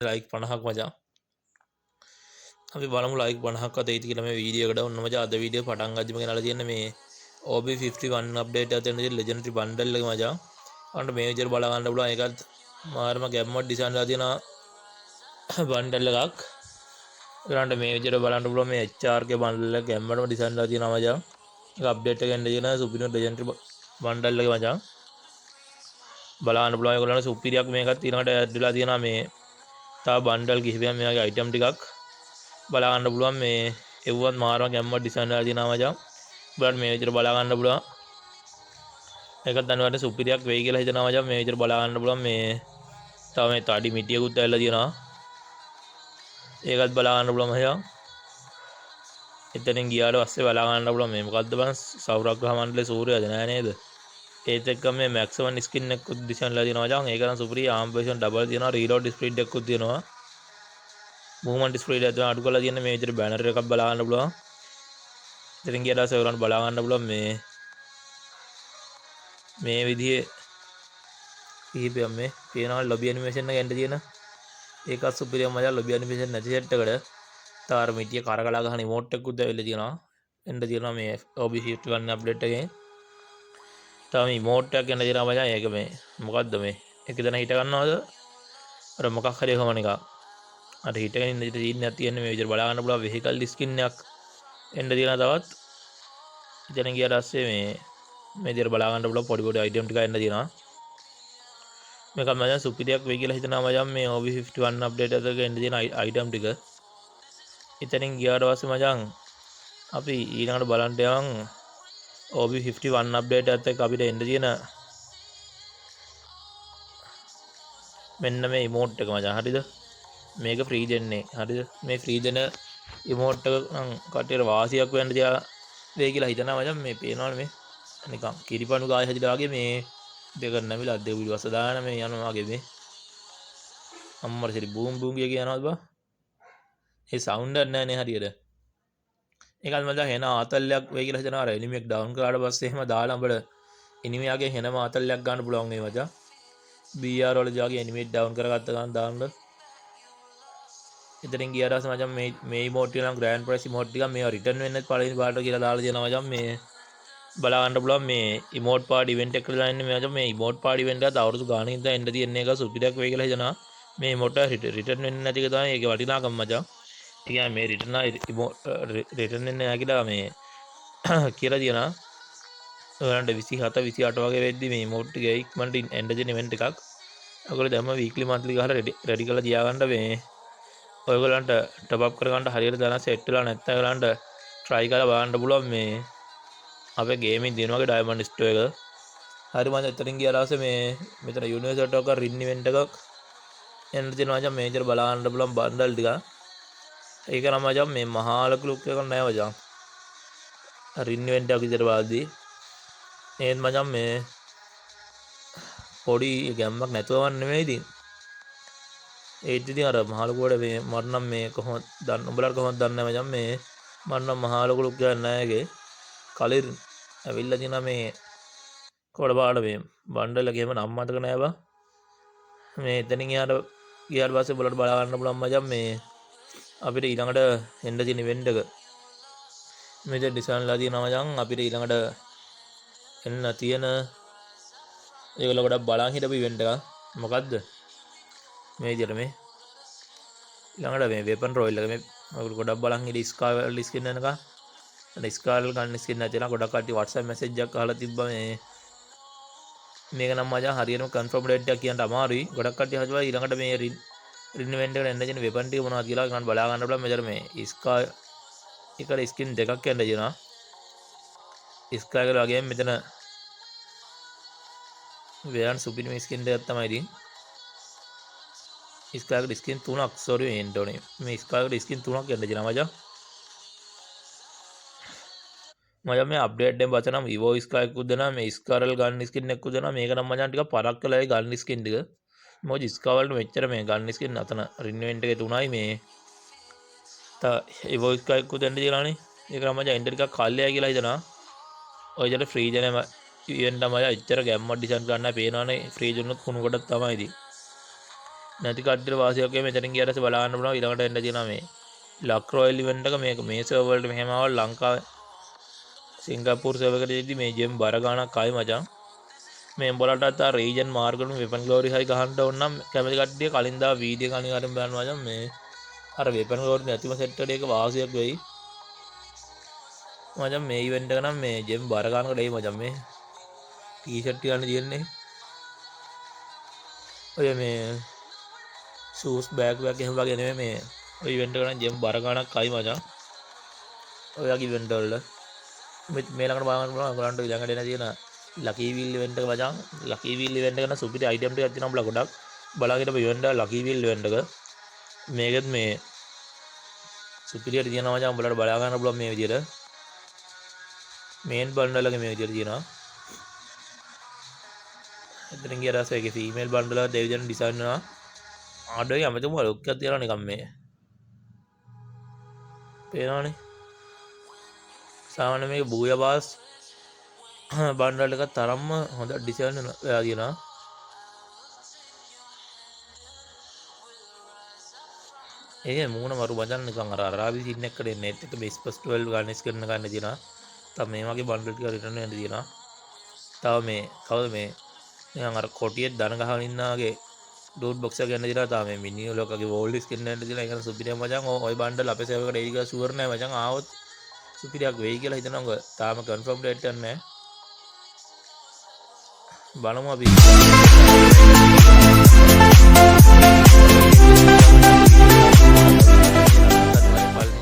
Like 50ක් මචං. අපි බලමු ලයික් 50ක් අතේ කියලා මේ වීඩියෝ එකට. ඔන්න මචං අද වීඩියෝ පටන් ගද්දිම ගෙනලා තියෙන්නේ මේ OB51 අප්ඩේට් එකත් එන්න තියෙන ලෙජෙන්ඩරි බන්ඩල් එක මචං. අන්න මේ විදිහට බලා ගන්න පුළුවන්. ඒකත් මාරම ගැම්මක් ඩිසයින් කරලා තියෙන බන්ඩල් එකක්. ඒකට මේ විදිහට බලන්න පුළුවන් මේ HRK බන්ඩල් එක ගැම්මටම ඩිසයින් කරලා තියෙනවා මචං. ඒක අප්ඩේට් එක එන්න තියෙන සුපිරිම ලෙජෙන්ඩරි බන්ඩල් එක මචං. බලන්න පුළුවන් ඒගොල්ලන්ට සුපිරියක් මේකත් ඊළඟට ඇඩ් වෙලා තියෙනවා මේ තව බන්ඩල් කිහිපයක් මේවාගේ අයිටම් ටිකක් බලා ගන්න පුළුවන්. මේ එව්වත් මාරම ගැම්මක් ඩිසයින් කරලා තියෙනවා මචං. බලන්න මේ විදිහට බලා ගන්න පුළුවන්. ඒකත් දැනුවට සුපිරියක් වෙයි කියලා හිතනවා මචං. මේ විදිහට බලා ගන්න පුළුවන්. මේ තව මේ තඩි මිටියකුත් ඇවිල්ලා තියෙනවා. ඒකත් බලා ගන්න පුළුවන් මචං. එතනින් ගියාට පස්සේ බලා ගන්න පුළුවන් මේ මොකද්ද බං සෞරග්‍රහ මණ්ඩලයේ සූර්යයද නෑ නේද? ඒත් එක්ක මේ මැක්ස් 1 ස්කින් එකකුත් ඩිසයින් කරලා තියෙනවා මචං. ඒක නම් සුපිරි ආම් පොසිෂන් ඩබල් තියෙනවා. රීලෝඩ් ස්පීඩ් එකකුත් තියෙනවා. මූවමන්ට් ස්පීඩ් එක අඩු කරලා තියෙන මේ විදිහට බැනර් එකක් බලා ගන්න පුළුවන්. ඉතින් ගියට පස්සේ ඔයගොල්ලන්ට බලා ගන්න පුළුවන් මේ විදිහේ කීපයක් මේ පේනවා ලොබි ඇනිමේෂන් එක එන්න තියෙන. ඒකත් සුපිරියම මචං. ලොබි ඇනිමේෂන් නැති සෙට් එකට තාර මිටිය කරකලා ගහන ඉමෝට් එකකුත් ඇවිල්ලා තියෙනවා. එන්න තියෙනවා මේ OB51 අප්ඩේට් එකෙන්. තව ඉමෝට් එකක් එන්න තියෙනවා මචං. ඒක මේ මොකද්ද මේ? එක දෙනා හිට ගන්නවද? අර මොකක් හරි කොහොම එකක්. අර හිටගෙන ඉන්න ඉන්නක් තියෙන්නේ මේ විදිහට බලා ගන්න පුළුවන් වෙහිකල් ස්කින් එකක් එන්න තියෙනවා තවත්. ඉතින් ගියාට පස්සේ මේ විදිහට බලා ගන්න පුළුවන් පොඩි පොඩි අයිටම් ටික එන්න තියෙනවා. මේක මචං සුපිරියක් වෙයි කියලා හිතනවා මචං. මේ OB51 අප්ඩේට් එකක එන්න තියෙන අයිටම් ටික. ඉතින් ගියාට පස්සේ මචං අපි ඊළඟට බලන්න යවන් OB51 අප්ඩේට් එකත් එක්ක අපිට එන්න තියෙන මෙන්න මේ ඉමෝට් එක මචං. හරිද? මේක ෆ්‍රී දෙන්නේ. හරිද? මේ ෆ්‍රී දෙන ඉමෝට් එක නම් කටියට වාසියක් වෙන්න තියා වෙයි කියලා හිතනවා මචං. මේ පේනවනේ මේ නිකන් කිරිපණු ගාය හැදිලා වගේ මේ දෙක නැමිලා දෙවිලි වස දාන මේ යනවා වගේ මේ අම්මර සිරි බූම් බූම් කිය යනවාද බා. ඒ සවුන්ඩ් එක නැහැ නේ හරියට. ඒකත් මචං හෙන ආතල්ලයක් වෙයි කියලා හිතනවා. අර එනිමි එක ඩවුන් කරාට පස්සේ එහෙම දාලා අපිට එනිමියාගේ හෙනම ආතල්ලයක් ගන්න පුළුවන් මේ මචං. BR වල ජාගේ එනිමි ඩවුන් කරගත්ත ගමන් දාන්න. ඉතින් ගියාට පස්සේ මචං මේ ඉමෝට් එක නම් ග්‍රෑන්ඩ් ප්‍රයිස් ඉමෝට් ටික මේවා රිටර්න් වෙන්නේ පළවෙනි පාට කියලා දාලා දෙනවා මචං. මේ බලා ගන්න පුළුවන් මේ ඉමෝට් පාඩි ඉවෙන්ට් එක කරලා ඉන්නේ මචං. මේ ඉමෝට් පාඩි ඉවෙන්ට් එකත් අවුරුදු ගානකින් ඉඳන් එන්න තියෙන එක සුපිරියක් වෙයි කියලා හිතනවා. මේ ඉමෝට් එක රිටර්න් වෙන්නේ නැති එක තමයි ඒකේ වටිනාකම මචං. ඒ කියන්නේ මේ රිටර්න් වෙන්නේ නැහැ කියලා මේ කියලා තියෙනවා. ඔයාලන්ට 27 28 වගේ වෙද්දි මේ ඉමෝට් එක ඉක්මනට එන්න දෙන ඉවෙන්ට් එකක්. ඔයගොල්ලෝ දැම්ම වීක්ලි මන්ත්ලි ගහලා රෙඩි කරලා තියාගන්න මේ ඔයගොල්ලන්ට ටොප් අප් කරගන්න හරියට දැන සෙට් වෙලා නැත්නම් ඔයගොල්ලන්ට try කරලා බලන්න පුළුවන් මේ අපේ ගේමින් දින වගේ ඩයමන්ඩ් ස්ටෝර් එක. හරි මම එතනින් ගියාට පස්සේ මේ මෙතන යුනිවර්සිටි එකක රින් ඉවෙන්ට් එකක් එන්න තියෙනවා මචං. මේජර් බලා ගන්න පුළුවන් බන්ඩල් ටික. ඒක නම් මචං මේ මහා ලොකු ලුක් එකක් නෑ මචං. රින් ඉවෙන්ට් එකක් විතර බලද්දී ඒත් මචං මේ පොඩි ගැම්මක් නැතුවම නෙමෙයි ඉතින්. ඒත් ඉතින් අර මහා ලොකුවට මේ මට නම් මේ කොහොමද දන්න උඹලාට කොහොමද දන්නේ මචං. මේ මට නම් මහා ලොකු ලුක් එකක් නෑ ඒකේ. කලින් ඇවිල්ලා තියෙන මේ කොළ පාට මේ බන්ඩල් එකේම නම් මතක නෑ බා. මේ එතනින් එහාට ගියාට පස්සේ බලන්න බලා ගන්න පුළුවන් මචං. මේ අපිට ඊළඟට එන්න තියෙන ඉවෙන්ට් එක මේ ඩිසයින්ලා තියෙනවා මචං. අපිට ඊළඟට එන්න තියෙන ඒගොල්ලෝ ගොඩක් බලන් හිටපු ඉවෙන්ට් එකක්. මොකද්ද මේ විදිහට මේ ඊළඟට මේ වෙපන් රොයල් එක මේ ඔයගොල්ලෝ ගොඩක් බලන් හිටි ස්කාල් ස්කින් එක. අර ස්කාල් ගන්න ස්කින් නැති නම් ගොඩක් කට්ටිය WhatsApp මැසේජ් එකක් අහලා තිබ්බා මේ මේක නම් මචං හරියටම කන්ෆර්ම් ඩේට් එකක් කියන්න අමාරුයි. ගොඩක් කට්ටිය හදුවා ඊළඟට මේ රින් ඉවෙන්ට් එකට එන්න තියෙන වෙපන් ටික මොනවද කියලා ගන්න බලා ගන්න බලන්න. මෙතන මේ ස්කා එකට ස්කින් දෙකක් එන්න තියෙනවා. ස්කා එක වගේම මෙතන වේයන් සුපිරිම ස්කින් දෙකක් තමයි ඉතින්. ස්කා එකට ස්කින් 3ක් සෝරි එන්න ඕනේ. මේ ස්කා එකට ස්කින් 3ක් එන්න තියෙනවා මචං. මචං මේ අප්ඩේට් එකෙන් පස්සේ නම් ඉවෝ ස්කා එකකුත් දෙනවා. මේ ස්කාරල් ගන් ස්කින් එකකුත් දෙනවා. මේක නම් මචං ටිකක් පරක් කළා ඒ ගන් ස්කින් ටික. මොකද ස්කා වලට මෙච්චර මේ ගන් ස්කින් අතන රින් ඉවෙන්ට් එකේ 3යි මේ ඉවෝ ස්කා එකකුත් දෙන්න තියලානේ. ඒක නම් මචං එන්න ටිකක් කල්යයි කියලා හිතනවා. ඔය විදිහට ෆ්‍රී දෙන ඉවෙන්ට් තමයි එච්චර ගැම්මක් ඩිසයින් ගන්න පේනවනේ. ෆ්‍රී දුන්නොත් කුණු කොටක් තමයි ඉතින්. නැති කට්ටියට වාසියක් වෙයි මෙතනින් ගියට පස්සේ බලන්න පුළුවන් ඊළඟට එන්න තියෙනවා මේ ලක් රොයල් ඉවෙන්ට් එක මේක මේ සර්වර් වලට මෙහෙම ආවල් ලංකාවේ සිංගප්පූර් සර්වර් එකට දෙද්දි මේ ජෙම් බර ගාණක් ආයි මචං මේ උඹලටත් ආ රීජන් මාර්ගවල වෙපන් ග්ලෝරි හයි ගහන්න ඕන නම් කැමති කට්ටිය කලින් දා වීඩියෝ කලින් අරන් බලන්න මචං මේ අර වෙපන් ග්ලෝරි නැතිම සෙට් එකේ වාසියක් වෙයි මචං මේ ඉවෙන්ට් එක නම් මේ ජෙම් බර ගානකට එයි මචං මේ ටී-ෂර්ට් ගන්න තියෙන්නේ ඔය මේ ෂූස් බෑග් එහෙම වගේ නෙමෙයි මේ ඔය ඉවෙන්ට් එක නම් ජෙම් බර ගානක් ආයි මචං ඔයගේ ඉවෙන්ට් වල මේ ළඟට බලන්න පුළුවන් ඔයගලන්ට ඊළඟට එන තියෙන ලකී වීල් ඉවෙන්ට් එක මචං ලකී වීල් ඉවෙන්ට් එක නම් සුපිරි අයිටම් ටිකක් තියෙනවා උඹලා ගොඩක් බලාගෙන ඉවෙන්ට් එක ලකී වීල් ඉවෙන්ට් එක මේකෙත් මේ සුපිරියට තියෙනවා මචං උඹලට බලා ගන්න පුළුවන් මේ විදියට මේන් බන්ඩල් එක මේ විදියට තියෙනවා එතනින් ගිය රස එකේ ෆීමේල් බන්ඩල් එක දෙවියන් ඩිසයින් වෙනවා ආඩෝයි අමතම ලොක් එකක් තියනවා නිකන් මේ පේනවනේ සාමාන්‍ය මේක බූයා බාස් බන්ඩල් එක තරම්ම හොඳ ඩිසයින් වෙලා තියෙනවා ඒ මූණ මරු බඳන් නිකන් අර අරාබි සින් එකකට එන්නේ ඒත් එක බේස් ප්ලස් 12 ගානස් කරන ගන්න තියෙනවා තව මේ වගේ බන්ඩල් ටික රිටර්න් වෙන්න තියෙනවා තව මේ කවුද මේ නිකන් අර කොටියේ දන ගහගෙන ඉන්නාගේ ඩෝට් බොක්ස් එක ගන්න දිලා තාම මේ මිනි ලෝකගේ වෝල්ඩ් ස්කින් එකකට දිලා ඒක සුපිරිය මචං ඔය බන්ඩල් අපේ සර්වර් එකට එයි කියලා ෂුවර් නෑ මචං ආවොත් සුපිරියක් වෙයි කියලා හිතනවා ඔය තාම කන්ෆර්ම් ඩේට් එකක් නෑ බලමු අපි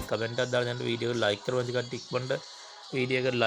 කමෙන්ට් එකක් දාලා දැන් වීඩියෝ එක ලයික් කරපන් ටිකක් ඉක්මනට වීඩියෝ එක